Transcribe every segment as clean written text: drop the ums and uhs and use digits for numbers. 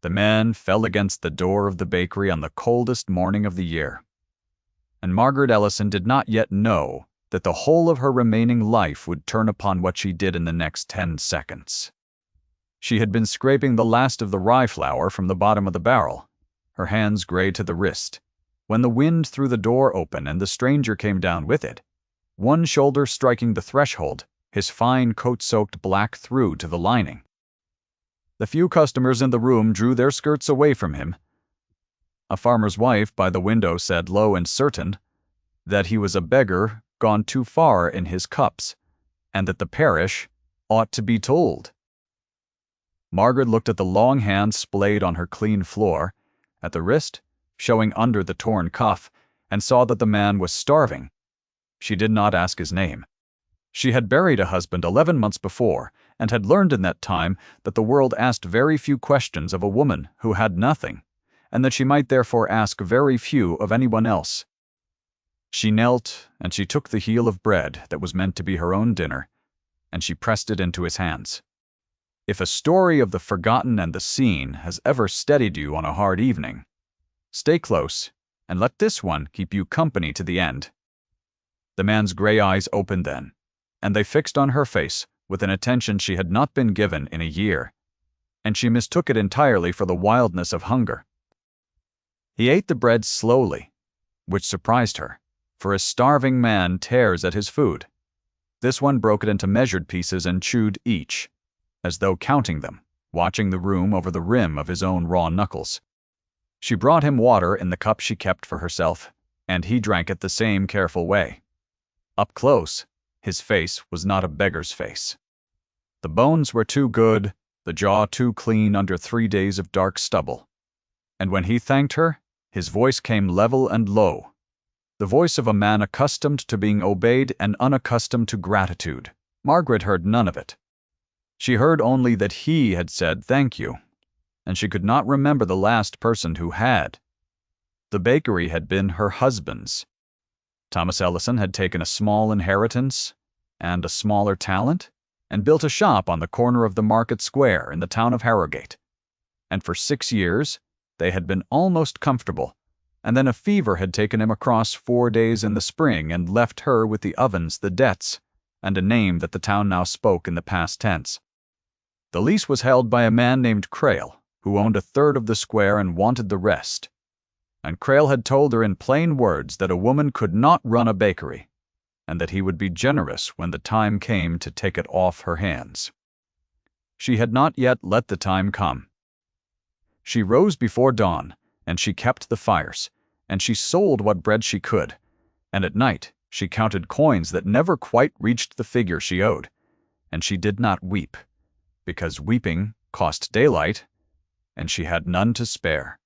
The man fell against the door of the bakery on the coldest morning of the year. And Margaret Ellison did not yet know that the whole of her remaining life would turn upon what she did in the next 10 seconds. She had been scraping the last of the rye flour from the bottom of the barrel, her hands gray to the wrist, when the wind threw the door open and the stranger came down with it, one shoulder striking the threshold, his fine coat-soaked black through to the lining. The few customers in the room drew their skirts away from him. A farmer's wife by the window said low and certain that he was a beggar gone too far in his cups, and that the parish ought to be told. Margaret looked at the long hand splayed on her clean floor, at the wrist showing under the torn cuff, and saw that the man was starving. She did not ask his name. She had buried a husband 11 months before, and had learned in that time that the world asked very few questions of a woman who had nothing, and that she might therefore ask very few of anyone else. She knelt, and she took the heel of bread that was meant to be her own dinner, and she pressed it into his hands. If a story of the forgotten and the seen has ever steadied you on a hard evening, stay close, and let this one keep you company to the end. The man's gray eyes opened then, and they fixed on her face with an attention she had not been given in a year, and she mistook it entirely for the wildness of hunger. He ate the bread slowly, which surprised her, for a starving man tears at his food. This one broke it into measured pieces and chewed each, as though counting them, watching the room over the rim of his own raw knuckles. She brought him water in the cup she kept for herself, and he drank it the same careful way. Up close, his face was not a beggar's face. The bones were too good, the jaw too clean under 3 days of dark stubble. And when he thanked her, his voice came level and low, the voice of a man accustomed to being obeyed and unaccustomed to gratitude. Margaret heard none of it. She heard only that he had said thank you, and she could not remember the last person who had. The bakery had been her husband's. Thomas Ellison had taken a small inheritance and a smaller talent and built a shop on the corner of the market square in the town of Harrogate. And for 6 years they had been almost comfortable, and then a fever had taken him across 4 days in the spring and left her with the ovens, the debts, and a name that the town now spoke in the past tense. The lease was held by a man named Crail, who owned 1/3 of the square and wanted the rest. And Crail had told her in plain words that a woman could not run a bakery, and that he would be generous when the time came to take it off her hands. She had not yet let the time come. She rose before dawn, and she kept the fires, and she sold what bread she could, and at night she counted coins that never quite reached the figure she owed, and she did not weep, because weeping cost daylight, and she had none to spare.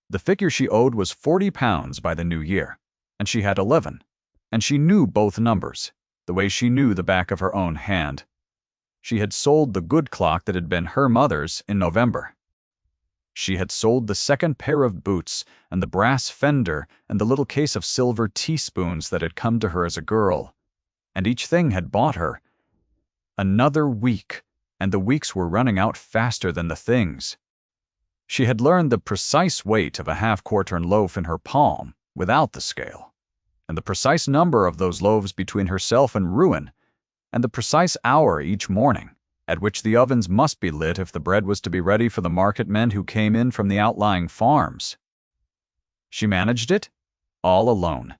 The figure she owed was £40 by the new year, and she had 11, and she knew both numbers, the way she knew the back of her own hand. She had sold the good clock that had been her mother's in November. She had sold the second pair of boots, and the brass fender, and the little case of silver teaspoons that had come to her as a girl, and each thing had bought her another week, and the weeks were running out faster than the things. She had learned the precise weight of a half-quartern loaf in her palm, without the scale, and the precise number of those loaves between herself and ruin, and the precise hour each morning at which the ovens must be lit if the bread was to be ready for the market men who came in from the outlying farms. She managed it all alone.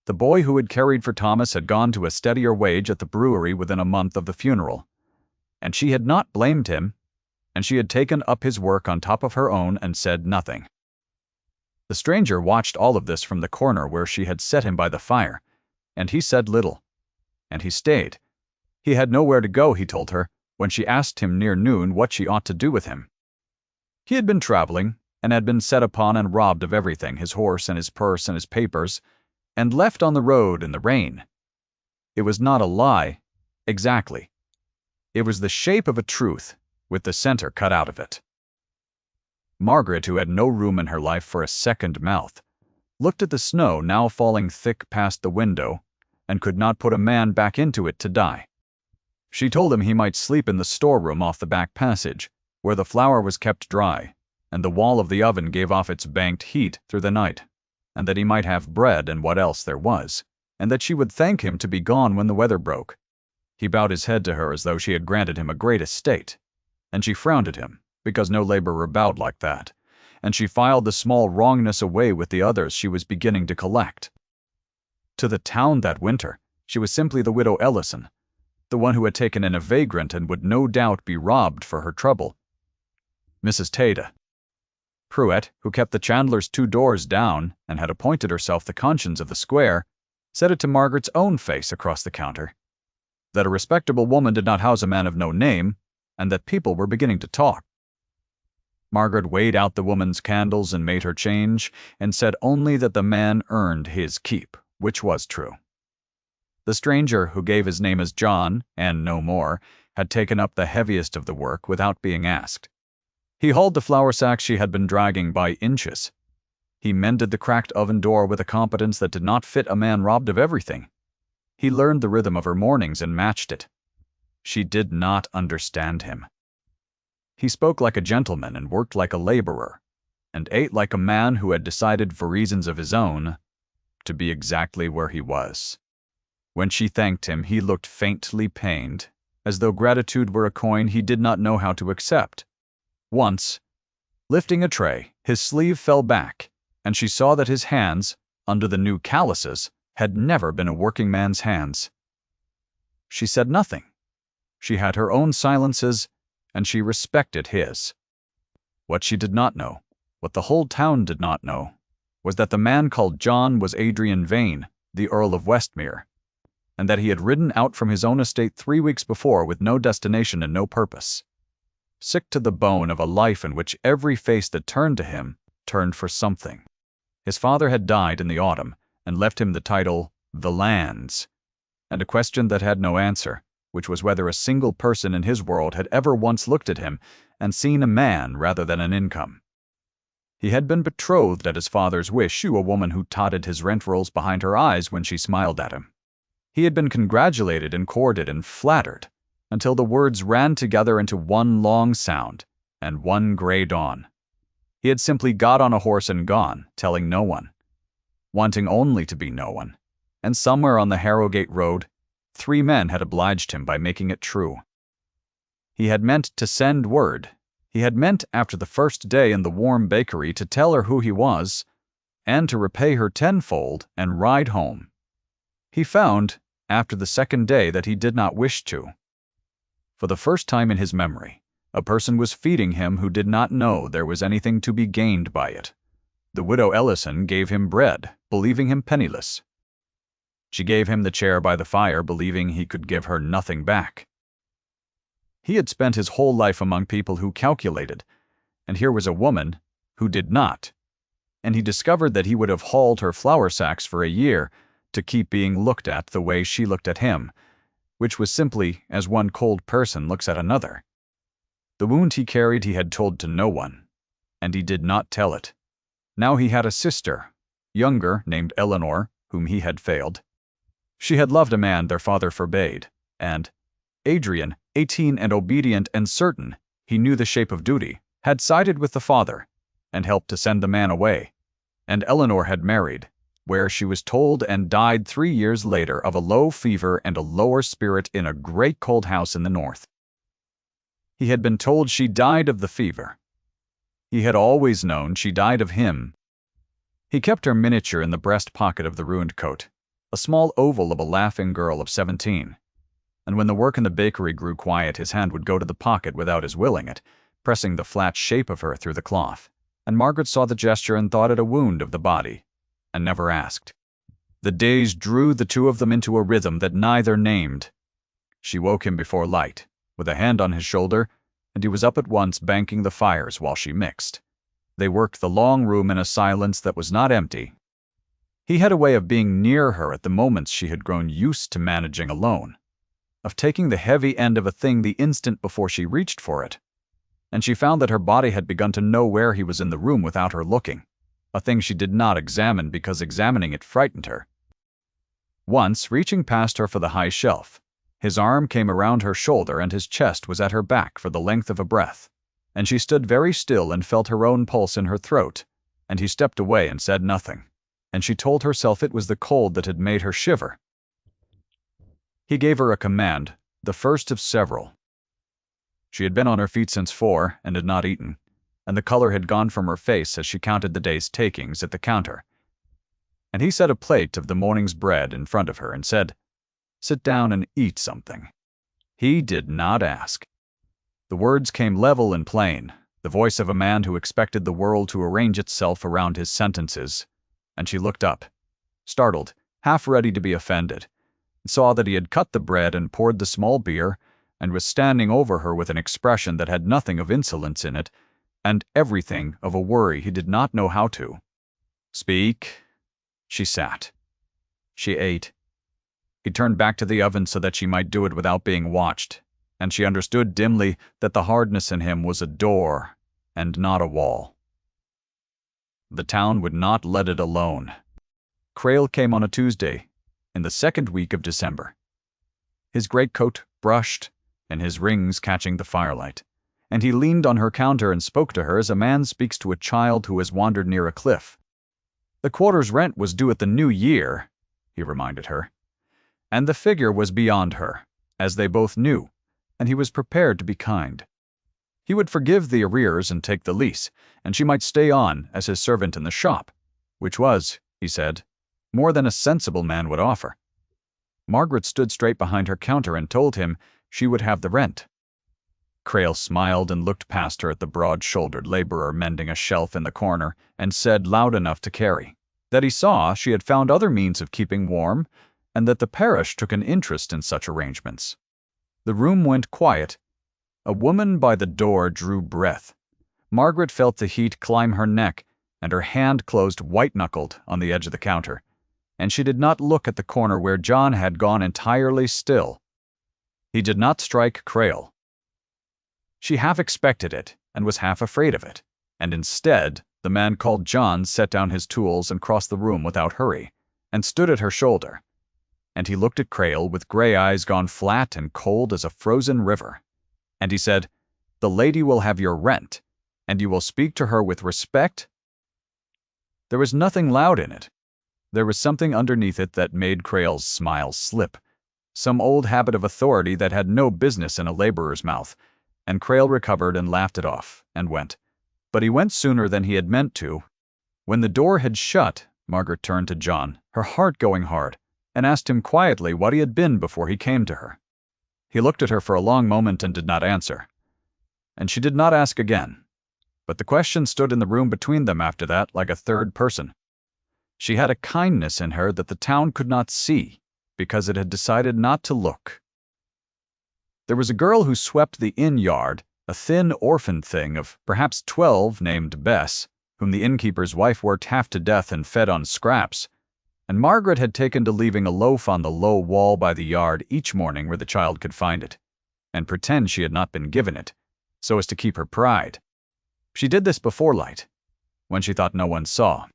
The boy who had carried for Thomas had gone to a steadier wage at the brewery within a month of the funeral, and she had not blamed him, and she had taken up his work on top of her own and said nothing. The stranger watched all of this from the corner where she had set him by the fire, and he said little, and he stayed. He had nowhere to go, he told her, when she asked him near noon what she ought to do with him. He had been traveling, and had been set upon and robbed of everything, his horse and his purse and his papers, and left on the road in the rain. It was not a lie, exactly. It was the shape of a truth, with the center cut out of it. Margaret, who had no room in her life for a second mouth, looked at the snow now falling thick past the window, and could not put a man back into it to die. She told him he might sleep in the storeroom off the back passage, where the flour was kept dry, and the wall of the oven gave off its banked heat through the night, and that he might have bread and what else there was, and that she would thank him to be gone when the weather broke. He bowed his head to her as though she had granted him a great estate, and she frowned at him, because no laborer bowed like that, and she filed the small wrongness away with the others she was beginning to collect. To the town that winter, she was simply the widow Ellison, the one who had taken in a vagrant and would no doubt be robbed for her trouble. Mrs. Taida. Pruett, who kept the chandler's 2 doors down and had appointed herself the conscience of the square, said it to Margaret's own face across the counter, that a respectable woman did not house a man of no name, and that people were beginning to talk. Margaret weighed out the woman's candles and made her change, and said only that the man earned his keep, which was true. The stranger, who gave his name as John, and no more, had taken up the heaviest of the work without being asked. He hauled the flour sacks she had been dragging by inches. He mended the cracked oven door with a competence that did not fit a man robbed of everything. He learned the rhythm of her mornings and matched it. She did not understand him. He spoke like a gentleman and worked like a laborer, and ate like a man who had decided for reasons of his own to be exactly where he was. When she thanked him, he looked faintly pained, as though gratitude were a coin he did not know how to accept. Once, lifting a tray, his sleeve fell back, and she saw that his hands, under the new calluses, had never been a working man's hands. She said nothing. She had her own silences, and she respected his. What she did not know, what the whole town did not know, was that the man called John was Adrian Vane, the Earl of Westmere, and that he had ridden out from his own estate 3 weeks before with no destination and no purpose, sick to the bone of a life in which every face that turned to him turned for something. His father had died in the autumn and left him the title, The Lands, and a question that had no answer, which was whether a single person in his world had ever once looked at him and seen a man rather than an income. He had been betrothed at his father's wish to a woman who totted his rent rolls behind her eyes when she smiled at him. He had been congratulated and courted and flattered, until the words ran together into one long sound and one gray dawn. He had simply got on a horse and gone, telling no one, wanting only to be no one, and somewhere on the Harrogate Road, 3 men had obliged him by making it true. He had meant to send word. He had meant after the first day in the warm bakery to tell her who he was, and to repay her tenfold and ride home. He found, after the second day, that he did not wish to. For the first time in his memory, a person was feeding him who did not know there was anything to be gained by it. The widow Ellison gave him bread, believing him penniless. She gave him the chair by the fire, believing he could give her nothing back. He had spent his whole life among people who calculated, and here was a woman who did not, and he discovered that he would have hauled her flour sacks for a year to keep being looked at the way she looked at him, which was simply as one cold person looks at another. The wound he carried he had told to no one, and he did not tell it. Now he had a sister, younger, named Eleanor, whom he had failed. She had loved a man their father forbade, and Adrian, 18 and obedient and certain he knew the shape of duty, had sided with the father and helped to send the man away, and Eleanor had married, where she was told and died 3 years later of a low fever and a lower spirit in a great cold house in the north. He had been told she died of the fever. He had always known she died of him. He kept her miniature in the breast pocket of the ruined coat, a small oval of a laughing girl of 17. And when the work in the bakery grew quiet, his hand would go to the pocket without his willing it, pressing the flat shape of her through the cloth, and Margaret saw the gesture and thought it a wound of the body, and never asked. The days drew the two of them into a rhythm that neither named. She woke him before light, with a hand on his shoulder, and he was up at once banking the fires while she mixed. They worked the long room in a silence that was not empty. He had a way of being near her at the moments she had grown used to managing alone, of taking the heavy end of a thing the instant before she reached for it, and she found that her body had begun to know where he was in the room without her looking, a thing she did not examine because examining it frightened her. Once, reaching past her for the high shelf, his arm came around her shoulder and his chest was at her back for the length of a breath, and she stood very still and felt her own pulse in her throat, and he stepped away and said nothing, and she told herself it was the cold that had made her shiver. He gave her a command, the first of several. She had been on her feet since 4 and had not eaten, and the color had gone from her face as she counted the day's takings at the counter. And he set a plate of the morning's bread in front of her and said, "Sit down and eat something." He did not ask. The words came level and plain, the voice of a man who expected the world to arrange itself around his sentences, and she looked up, startled, half ready to be offended, and saw that he had cut the bread and poured the small beer, and was standing over her with an expression that had nothing of insolence in it, and everything of a worry he did not know how to speak. She sat. She ate. He turned back to the oven so that she might do it without being watched, and she understood dimly that the hardness in him was a door and not a wall. The town would not let it alone. Krail came on a Tuesday, in the 2nd week of December. His greatcoat brushed, and his rings catching the firelight, and he leaned on her counter and spoke to her as a man speaks to a child who has wandered near a cliff. The quarter's rent was due at the new year, he reminded her, and the figure was beyond her, as they both knew, and he was prepared to be kind. He would forgive the arrears and take the lease, and she might stay on as his servant in the shop, which was, he said, more than a sensible man would offer. Margaret stood straight behind her counter and told him she would have the rent. Krail smiled and looked past her at the broad-shouldered laborer mending a shelf in the corner and said loud enough to carry that he saw she had found other means of keeping warm and that the parish took an interest in such arrangements. The room went quiet. A woman by the door drew breath. Margaret felt the heat climb her neck, and her hand closed white-knuckled on the edge of the counter, and she did not look at the corner where John had gone entirely still. He did not strike Krail. She half expected it and was half afraid of it, and instead the man called John set down his tools and crossed the room without hurry, and stood at her shoulder. And he looked at Krail with gray eyes gone flat and cold as a frozen river. And he said, "The lady will have your rent, and you will speak to her with respect." There was nothing loud in it. There was something underneath it that made Krail's smile slip, some old habit of authority that had no business in a laborer's mouth, and Krail recovered and laughed it off, and went. But he went sooner than he had meant to. When the door had shut, Margaret turned to John, her heart going hard, and asked him quietly what he had been before he came to her. He looked at her for a long moment and did not answer. And she did not ask again. But the question stood in the room between them after that like a third person. She had a kindness in her that the town could not see, because it had decided not to look. There was a girl who swept the inn yard, a thin orphan thing of perhaps 12 named Bess, whom the innkeeper's wife worked half to death and fed on scraps, and Margaret had taken to leaving a loaf on the low wall by the yard each morning where the child could find it, and pretend she had not been given it, so as to keep her pride. She did this before light, when she thought no one saw.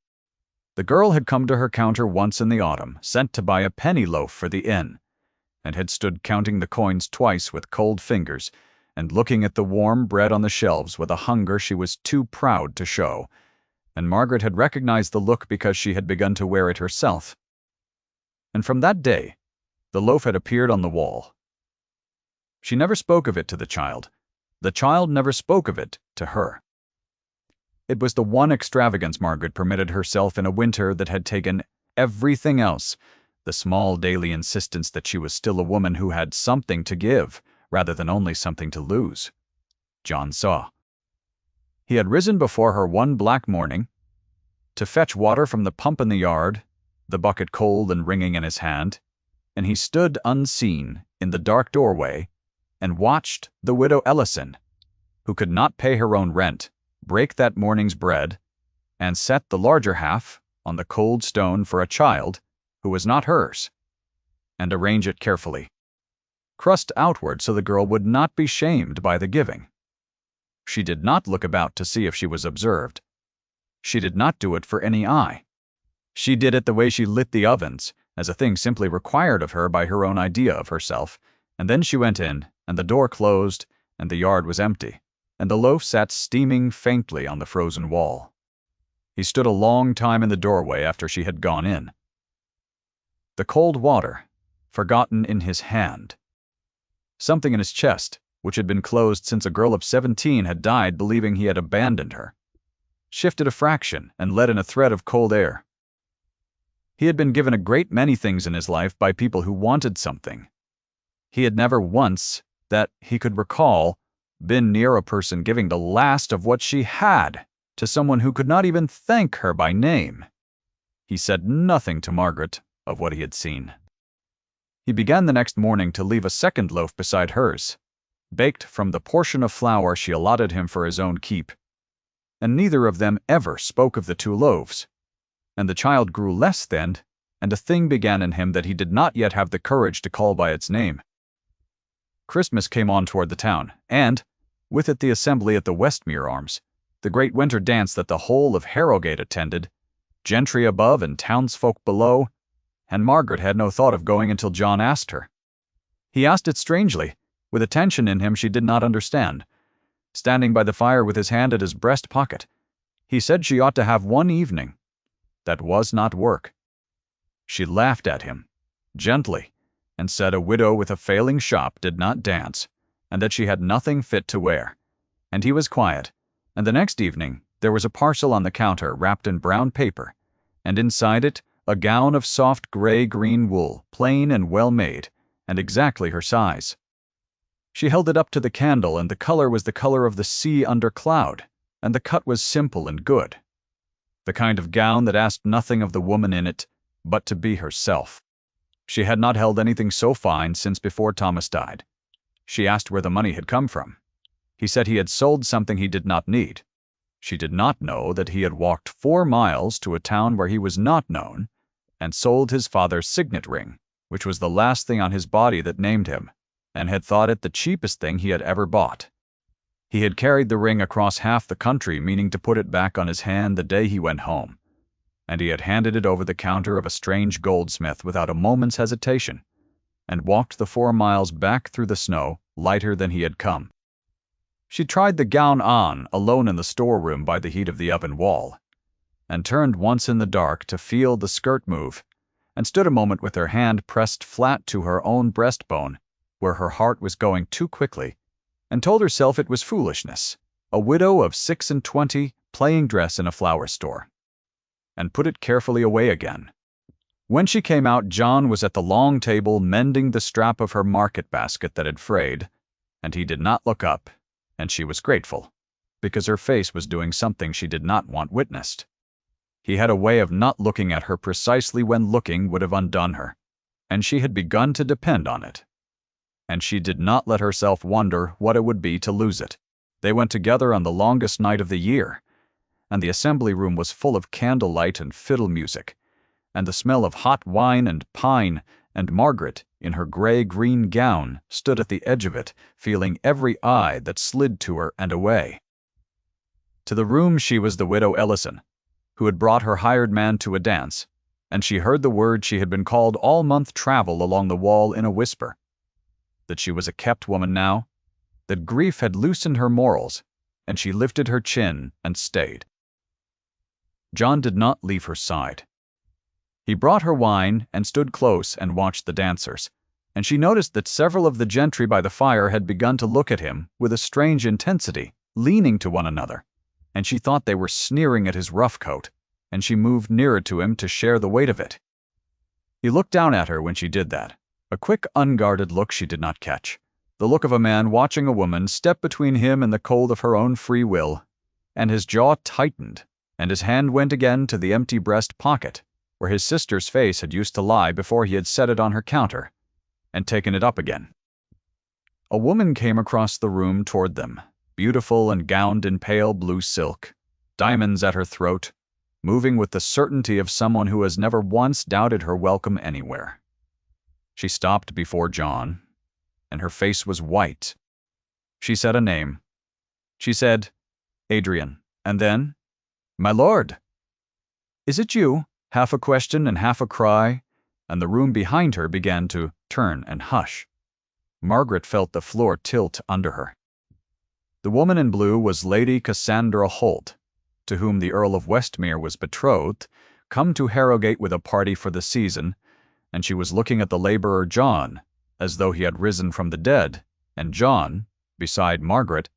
The girl had come to her counter once in the autumn, sent to buy a penny loaf for the inn, and had stood counting the coins twice with cold fingers, and looking at the warm bread on the shelves with a hunger she was too proud to show, and Margaret had recognized the look because she had begun to wear it herself. And from that day, the loaf had appeared on the wall. She never spoke of it to the child never spoke of it to her. It was the one extravagance Margaret permitted herself in a winter that had taken everything else, the small daily insistence that she was still a woman who had something to give, rather than only something to lose. John saw. He had risen before her one black morning to fetch water from the pump in the yard, the bucket cold and ringing in his hand, and he stood unseen in the dark doorway and watched the widow Ellison, who could not pay her own rent, break that morning's bread, and set the larger half on the cold stone for a child who was not hers, and arrange it carefully, crust outward so the girl would not be shamed by the giving. She did not look about to see if she was observed. She did not do it for any eye. She did it the way she lit the ovens, as a thing simply required of her by her own idea of herself, and then she went in, and the door closed, and the yard was empty. and the loaf sat steaming faintly on the frozen wall. He stood a long time in the doorway after she had gone in. The cold water, forgotten in his hand. Something in his chest, which had been closed since a girl of 17 had died believing he had abandoned her, shifted a fraction and let in a thread of cold air. He had been given a great many things in his life by people who wanted something. He had never once, that he could recall, been near a person giving the last of what she had to someone who could not even thank her by name. He said nothing to Margaret of what he had seen. He began the next morning to leave a second loaf beside hers, baked from the portion of flour she allotted him for his own keep. And neither of them ever spoke of the 2 loaves. And the child grew less thinned, and a thing began in him that he did not yet have the courage to call by its name. Christmas came on toward the town, and, with it the assembly at the Westmere Arms, the great winter dance that the whole of Harrogate attended, gentry above and townsfolk below, and Margaret had no thought of going until John asked her. He asked it strangely, with a tension in him she did not understand. Standing by the fire with his hand at his breast pocket, he said she ought to have one evening. That was not work. She laughed at him, gently, and said a widow with a failing shop did not dance, and that she had nothing fit to wear. And he was quiet, and the next evening there was a parcel on the counter wrapped in brown paper, and inside it a gown of soft gray-green wool, plain and well made, and exactly her size. She held it up to the candle, and the color was the color of the sea under cloud, and the cut was simple and good. The kind of gown that asked nothing of the woman in it, but to be herself. She had not held anything so fine since before Thomas died. She asked where the money had come from. He said he had sold something he did not need. She did not know that he had walked 4 miles to a town where he was not known, and sold his father's signet ring, which was the last thing on his body that named him, and had thought it the cheapest thing he had ever bought. He had carried the ring across half the country, meaning to put it back on his hand the day he went home, and he had handed it over the counter of a strange goldsmith without a moment's hesitation, and walked the 4 miles back through the snow, lighter than he had come. She tried the gown on, alone in the storeroom by the heat of the oven wall, and turned once in the dark to feel the skirt move, and stood a moment with her hand pressed flat to her own breastbone, where her heart was going too quickly, and told herself it was foolishness, a widow of 26 playing dress in a flower store, and put it carefully away again. When she came out, John was at the long table mending the strap of her market basket that had frayed, and he did not look up, and she was grateful, because her face was doing something she did not want witnessed. He had a way of not looking at her precisely when looking would have undone her, and she had begun to depend on it. And she did not let herself wonder what it would be to lose it. They went together on the longest night of the year, and the assembly room was full of candlelight and fiddle music, and the smell of hot wine and pine, and Margaret, in her gray-green gown, stood at the edge of it, feeling every eye that slid to her and away. To the room she was the widow Ellison, who had brought her hired man to a dance, and she heard the word she had been called all month travel along the wall in a whisper, that she was a kept woman now, that grief had loosened her morals, and she lifted her chin and stayed. John did not leave her side. He brought her wine and stood close and watched the dancers, and she noticed that several of the gentry by the fire had begun to look at him with a strange intensity, leaning to one another, and she thought they were sneering at his rough coat, and she moved nearer to him to share the weight of it. He looked down at her when she did that, a quick, unguarded look she did not catch, the look of a man watching a woman step between him and the cold of her own free will, and his jaw tightened, and his hand went again to the empty breast pocket, where his sister's face had used to lie before he had set it on her counter, and taken it up again. A woman came across the room toward them, beautiful and gowned in pale blue silk, diamonds at her throat, moving with the certainty of someone who has never once doubted her welcome anywhere. She stopped before John, and her face was white. She said a name. She said, "Adrian," and then, "My lord." "Is it you?" Half a question and half a cry, and the room behind her began to turn and hush. Margaret felt the floor tilt under her. The woman in blue was Lady Cassandra Holt, to whom the Earl of Westmere was betrothed, come to Harrogate with a party for the season, and she was looking at the labourer John, as though he had risen from the dead, and John, beside Margaret,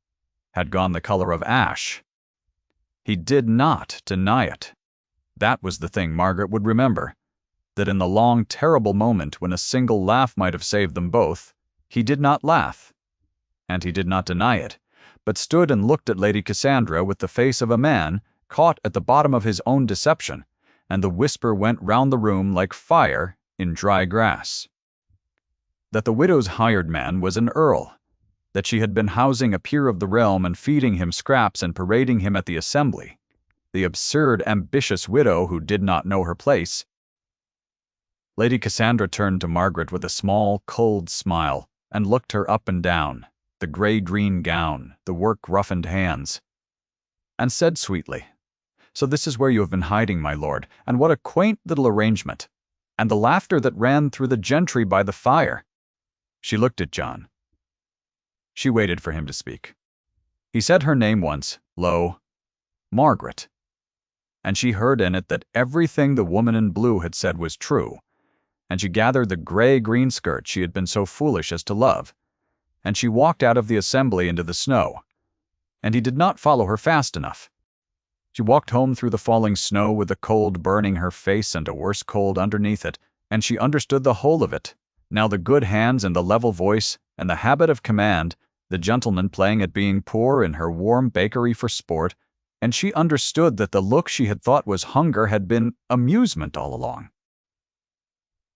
had gone the colour of ash. He did not deny it. That was the thing Margaret would remember, that in the long, terrible moment when a single laugh might have saved them both, he did not laugh, and he did not deny it, but stood and looked at Lady Cassandra with the face of a man caught at the bottom of his own deception, and the whisper went round the room like fire in dry grass. That the widow's hired man was an earl, that she had been housing a peer of the realm and feeding him scraps and parading him at the assembly, the absurd, ambitious widow who did not know her place. Lady Cassandra turned to Margaret with a small, cold smile, and looked her up and down, the grey-green gown, the work-roughened hands, and said sweetly, "So this is where you have been hiding, my lord, and what a quaint little arrangement, and the laughter that ran through the gentry by the fire." She looked at John. She waited for him to speak. He said her name once, low, "Margaret," and she heard in it that everything the woman in blue had said was true, and she gathered the grey-green skirt she had been so foolish as to love, and she walked out of the assembly into the snow, and he did not follow her fast enough. She walked home through the falling snow with the cold burning her face and a worse cold underneath it, and she understood the whole of it, now the good hands and the level voice and the habit of command, the gentleman playing at being poor in her warm bakery for sport, and she understood that the look she had thought was hunger had been amusement all along.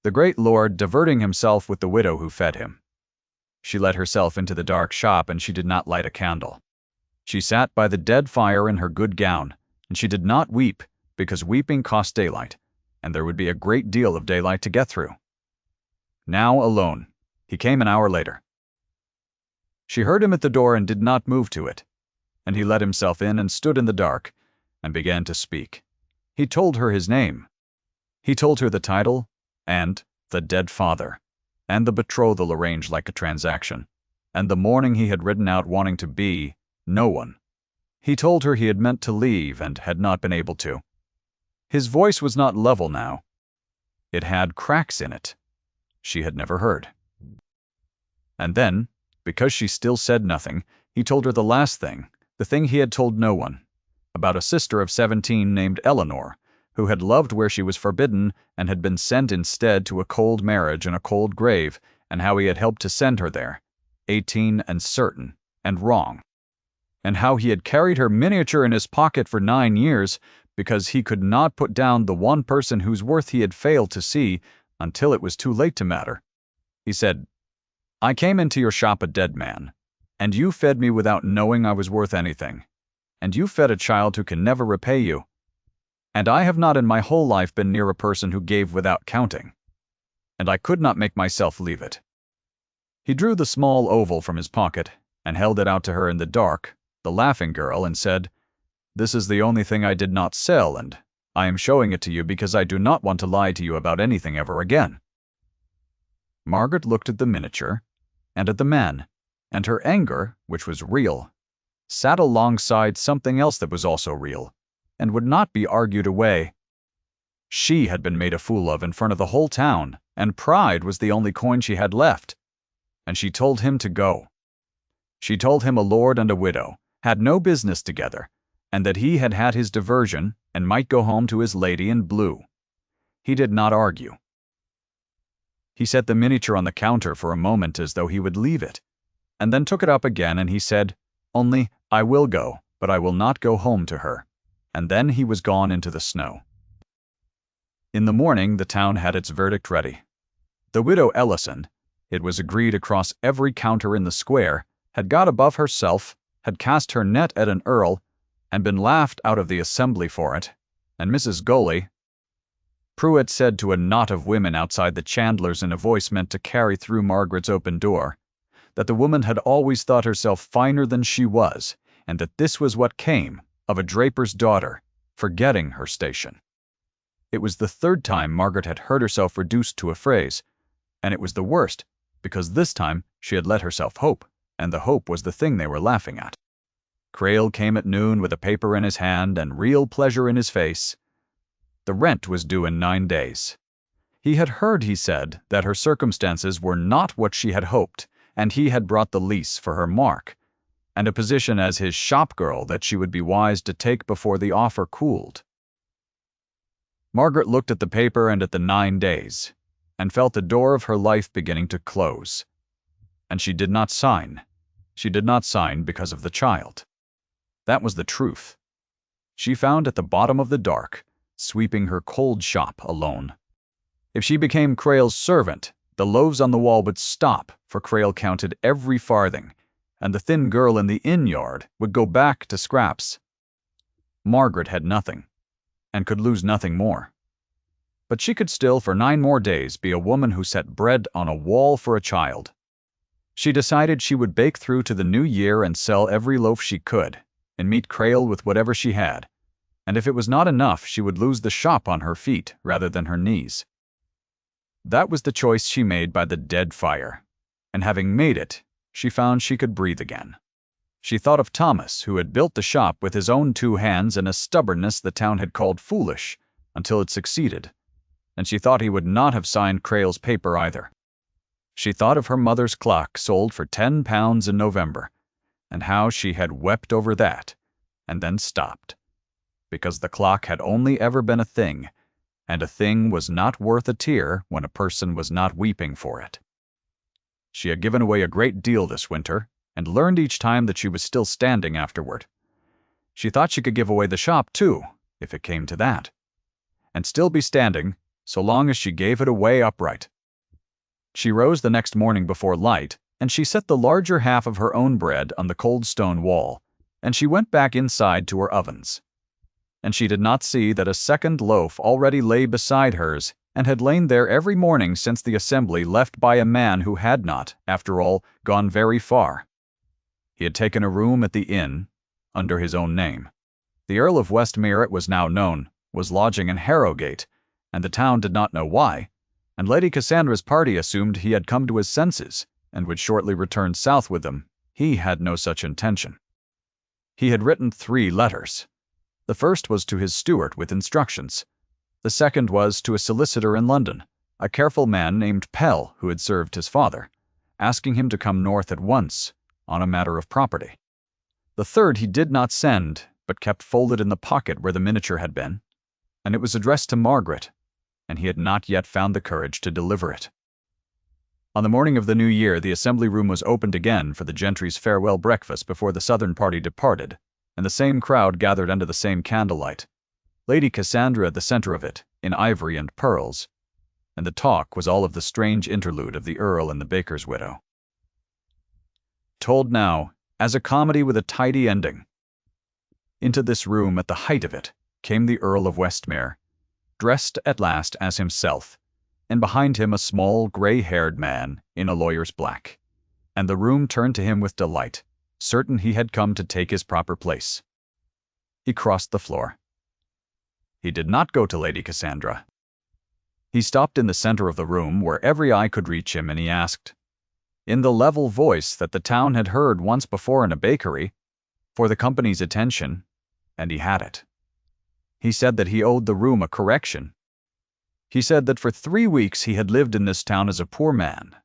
The great lord diverting himself with the widow who fed him. She let herself into the dark shop, and she did not light a candle. She sat by the dead fire in her good gown, and she did not weep, because weeping cost daylight, and there would be a great deal of daylight to get through. Now alone. He came an hour later. She heard him at the door and did not move to it, and he let himself in and stood in the dark, and began to speak. He told her his name. He told her the title, and the dead father, and the betrothal arranged like a transaction, and the morning he had ridden out wanting to be no one. He told her he had meant to leave and had not been able to. His voice was not level now. It had cracks in it she had never heard. And then, because she still said nothing, he told her the last thing, the thing he had told no one, about a sister of 17 named Eleanor, who had loved where she was forbidden and had been sent instead to a cold marriage and a cold grave, and how he had helped to send her there, 18 and certain, and wrong, and how he had carried her miniature in his pocket for 9 years because he could not put down the one person whose worth he had failed to see until it was too late to matter. He said, "I came into your shop a dead man, and you fed me without knowing I was worth anything, and you fed a child who can never repay you, and I have not in my whole life been near a person who gave without counting, and I could not make myself leave it." He drew the small oval from his pocket and held it out to her in the dark, the laughing girl, and said, "This is the only thing I did not sell, and I am showing it to you because I do not want to lie to you about anything ever again." Margaret looked at the miniature, and at the man, and her anger, which was real, sat alongside something else that was also real, and would not be argued away. She had been made a fool of in front of the whole town, and pride was the only coin she had left, and she told him to go. She told him a lord and a widow had no business together, and that he had had his diversion and might go home to his lady in blue. He did not argue. He set the miniature on the counter for a moment as though he would leave it, and then took it up again, and he said, "Only, I will go, but I will not go home to her." And then he was gone into the snow. In the morning the town had its verdict ready. The widow Ellison, it was agreed across every counter in the square, had got above herself, had cast her net at an earl, and been laughed out of the assembly for it, and Mrs. Goley, Pruitt said to a knot of women outside the chandler's in a voice meant to carry through Margaret's open door, that the woman had always thought herself finer than she was, and that this was what came of a draper's daughter forgetting her station. It was the third time Margaret had heard herself reduced to a phrase, and it was the worst, because this time she had let herself hope, and the hope was the thing they were laughing at. Crail came at noon with a paper in his hand and real pleasure in his face. The rent was due in 9 days. He had heard, he said, that her circumstances were not what she had hoped, and he had brought the lease for her mark, and a position as his shop girl that she would be wise to take before the offer cooled. Margaret looked at the paper and at the 9 days, and felt the door of her life beginning to close. And she did not sign. She did not sign because of the child. That was the truth. She found at the bottom of the dark, sweeping her cold shop alone. If she became Crail's servant, the loaves on the wall would stop, for Crail counted every farthing, and the thin girl in the inn yard would go back to scraps. Margaret had nothing, and could lose nothing more. But she could still, for 9 more days, be a woman who set bread on a wall for a child. She decided she would bake through to the new year and sell every loaf she could, and meet Crail with whatever she had, and if it was not enough, she would lose the shop on her feet rather than her knees. That was the choice she made by the dead fire, and having made it, she found she could breathe again. She thought of Thomas, who had built the shop with his own 2 hands and a stubbornness the town had called foolish, until it succeeded, and she thought he would not have signed Crail's paper either. She thought of her mother's clock sold for £10 in November, and how she had wept over that, and then stopped, because the clock had only ever been a thing, and a thing was not worth a tear when a person was not weeping for it. She had given away a great deal this winter, and learned each time that she was still standing afterward. She thought she could give away the shop, too, if it came to that, and still be standing, so long as she gave it away upright. She rose the next morning before light, and she set the larger half of her own bread on the cold stone wall, and she went back inside to her ovens. And she did not see that a second loaf already lay beside hers, and had lain there every morning since the assembly, left by a man who had not, after all, gone very far. He had taken a room at the inn, under his own name. The Earl of Westmere, it was now known, was lodging in Harrowgate, and the town did not know why, and Lady Cassandra's party assumed he had come to his senses, and would shortly return south with them. He had no such intention. He had written 3 letters. The first was to his steward with instructions. The second was to a solicitor in London, a careful man named Pell, who had served his father, asking him to come north at once, on a matter of property. The third he did not send, but kept folded in the pocket where the miniature had been, and it was addressed to Margaret, and he had not yet found the courage to deliver it. On the morning of the new year, the assembly room was opened again for the gentry's farewell breakfast before the southern party departed, and the same crowd gathered under the same candlelight, Lady Cassandra at the center of it, in ivory and pearls, and the talk was all of the strange interlude of the Earl and the baker's widow. Told now, as a comedy with a tidy ending. Into this room, at the height of it, came the Earl of Westmere, dressed at last as himself, and behind him a small, gray-haired man in a lawyer's black, and the room turned to him with delight, certain he had come to take his proper place. He crossed the floor. He did not go to Lady Cassandra. He stopped in the center of the room where every eye could reach him, and he asked, in the level voice that the town had heard once before in a bakery, for the company's attention, and he had it. He said that he owed the room a correction. He said that for 3 weeks he had lived in this town as a poor man,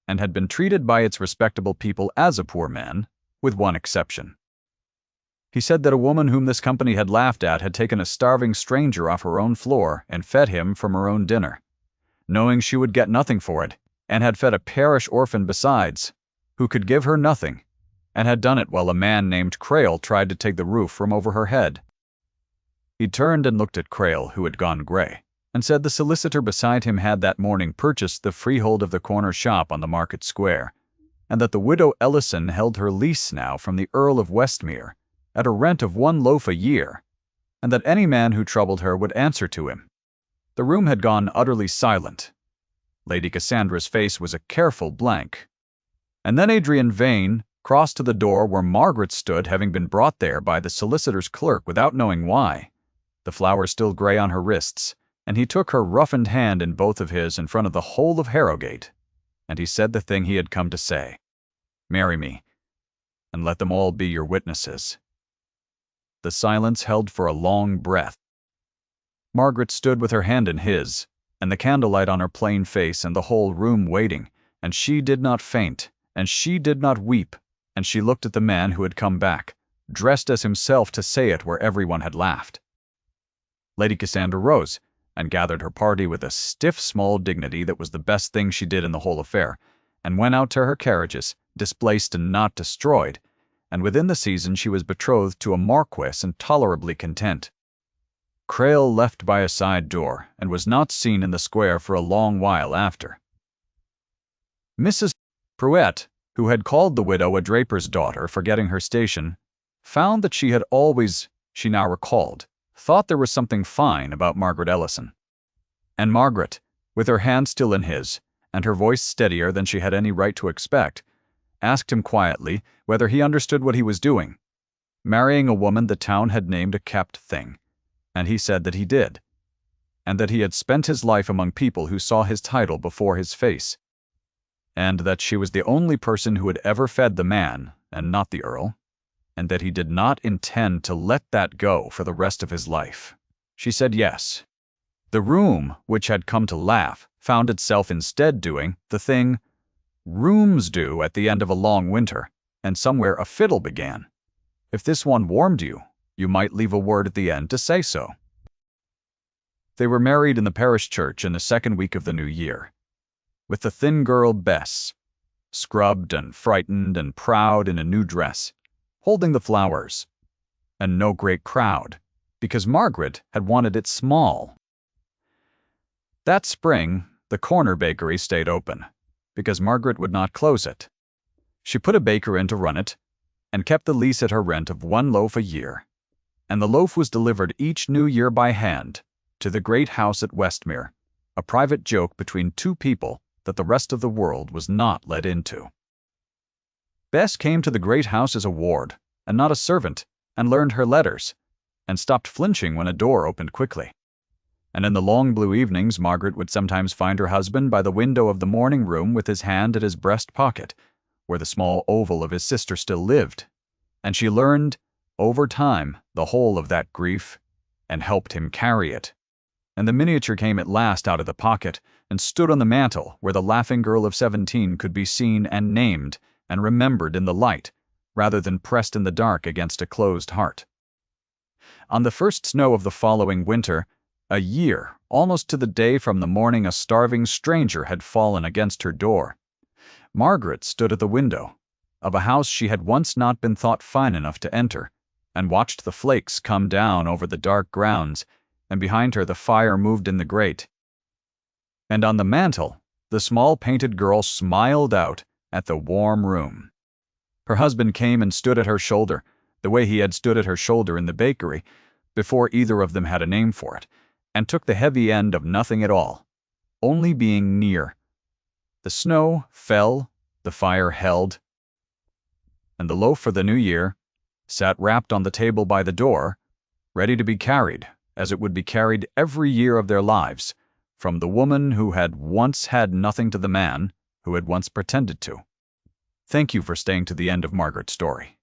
and had been treated by its respectable people as a poor man, with one exception. He said that a woman whom this company had laughed at had taken a starving stranger off her own floor and fed him from her own dinner, knowing she would get nothing for it, and had fed a parish orphan besides, who could give her nothing, and had done it while a man named Crail tried to take the roof from over her head. He turned and looked at Crail, who had gone gray, and said the solicitor beside him had that morning purchased the freehold of the corner shop on the market square, and that the widow Ellison held her lease now from the Earl of Westmere, at a rent of 1 loaf a year, and that any man who troubled her would answer to him. The room had gone utterly silent. Lady Cassandra's face was a careful blank. And then Adrian Vane crossed to the door where Margaret stood, having been brought there by the solicitor's clerk without knowing why, the flowers still gray on her wrists, and he took her roughened hand in both of his in front of the whole of Harrowgate, and he said the thing he had come to say. "Marry me." and let them all be your witnesses." The silence held for a long breath. Margaret stood with her hand in his, and the candlelight on her plain face, and the whole room waiting, and she did not faint, and she did not weep, and she looked at the man who had come back, dressed as himself to say it where everyone had laughed. Lady Cassandra rose, and gathered her party with a stiff small dignity that was the best thing she did in the whole affair, and went out to her carriages, displaced and not destroyed, and within the season she was betrothed to a marquess and tolerably content. Crail left by a side door, and was not seen in the square for a long while after. Mrs. Pruett, who had called the widow a draper's daughter, forgetting her station, found that she had always, she now recalled, thought there was something fine about Margaret Ellison. And Margaret, with her hand still in his, and her voice steadier than she had any right to expect, asked him quietly whether he understood what he was doing, marrying a woman the town had named a kept thing, and he said that he did, and that he had spent his life among people who saw his title before his face, and that she was the only person who had ever fed the man, and not the Earl, and that he did not intend to let that go for the rest of his life. She said yes. The room, which had come to laugh, found itself instead doing the thing rooms do at the end of a long winter, and somewhere a fiddle began. If this one warmed you, you might leave a word at the end to say so. They were married in the parish church in the second week of the new year, with the thin girl Bess, scrubbed and frightened and proud in a new dress, holding the flowers, and no great crowd, because Margaret had wanted it small. That spring, the corner bakery stayed open, because Margaret would not close it. She put a baker in to run it, and kept the lease at her rent of 1 loaf a year, and the loaf was delivered each new year by hand to the great house at Westmere, a private joke between two people that the rest of the world was not let into. Bess came to the great house as a ward, and not a servant, and learned her letters, and stopped flinching when a door opened quickly. And in the long blue evenings Margaret would sometimes find her husband by the window of the morning room with his hand at his breast pocket, where the small oval of his sister still lived, and she learned, over time, the whole of that grief, and helped him carry it. And the miniature came at last out of the pocket, and stood on the mantel where the laughing girl of 17 could be seen and named and remembered in the light, rather than pressed in the dark against a closed heart. On the first snow of the following winter, a year, almost to the day from the morning a starving stranger had fallen against her door, Margaret stood at the window of a house she had once not been thought fine enough to enter, and watched the flakes come down over the dark grounds, and behind her the fire moved in the grate. And on the mantel, the small painted girl smiled out at the warm room. Her husband came and stood at her shoulder, the way he had stood at her shoulder in the bakery, before either of them had a name for it, and took the heavy end of nothing at all, only being near. The snow fell, the fire held, and the loaf for the new year sat wrapped on the table by the door, ready to be carried, as it would be carried every year of their lives, from the woman who had once had nothing to the man who had once pretended to. Thank you for staying to the end of Margaret's story.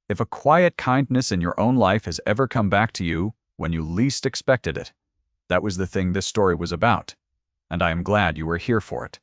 If a quiet kindness in your own life has ever come back to you when you least expected it, that was the thing this story was about, and I am glad you were here for it.